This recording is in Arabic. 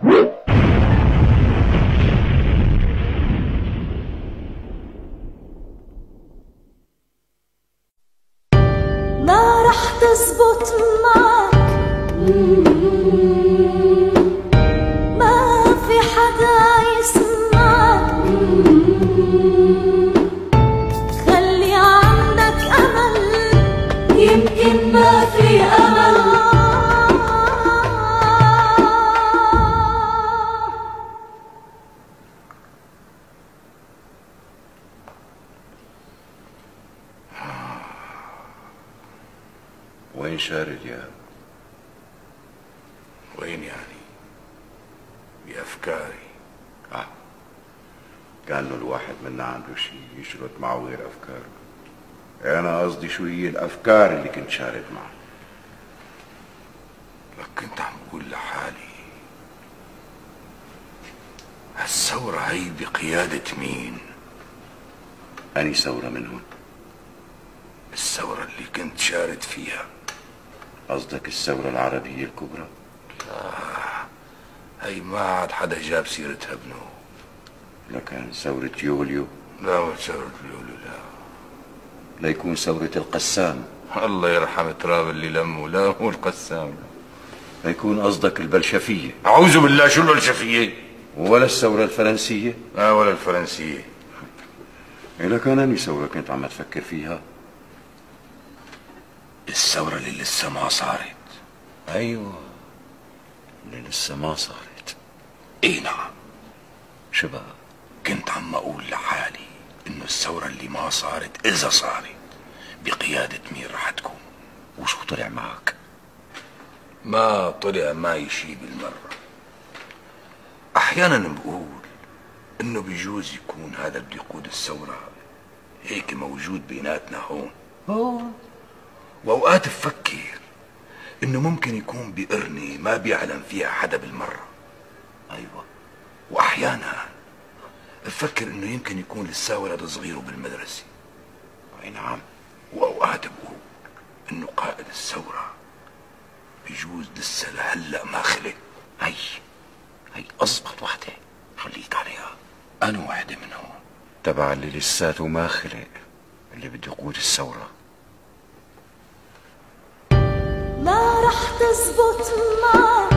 ما رح تزبط معك، ما في حدا يسمعك، خلي عندك أمل، يمكن ما في أمل. وين شارد يا؟ وين يعني؟ بأفكاري. كأنه الواحد منا عنده شيء يشرد معه غير أفكاره. أنا قصدي شو هي الأفكار اللي كنت شارد معها. لك كنت عم بقول لحالي هالثورة هي بقيادة مين؟ أني ثورة منهم؟ الثورة اللي كنت شارد فيها. قصدك الثورة العربية الكبرى؟ هي ما عاد حدا جاب سيرتها ابنه. لكان ثورة يوليو؟ لا مش ثورة يوليو، لا. ليكون ثورة القسام؟ الله يرحم تراب اللي لمه، لا مو القسام. ليكون قصدك البلشفية؟ أعوذ بالله، شو البلشفية؟ ولا الثورة الفرنسية؟ ولا الفرنسية. إذا كان أني ثورة كنت عم تفكر فيها؟ الثورة اللي لسه ما صارت. أيوة، اللي لسه ما صارت. إيه نعم. شو بقى؟ كنت عم أقول لحالي إنه الثورة اللي ما صارت إذا صارت بقيادة مين رح تكون؟ وشو طلع معك؟ ما طلع معي شي بالمرة. أحيانا بقول إنه بيجوز يكون هذا اللي يقود الثورة هيك موجود بيناتنا هون. وأوقات بفكر إنه ممكن يكون بقرنة ما بيعلم فيها حدا بالمرة. أيوة. وأحيانا بفكر إنه يمكن يكون لسه ولد صغير بالمدرسة. أي نعم. وأوقات بقول إنه قائد الثورة بيجوز لسه لهلأ ما خلق. هي أضبط وحدة، خليك عليها. أنا وحدة منهم. تبع اللي لساته ما خلق، اللي بده يقود الثورة. ما رح تزبط معك،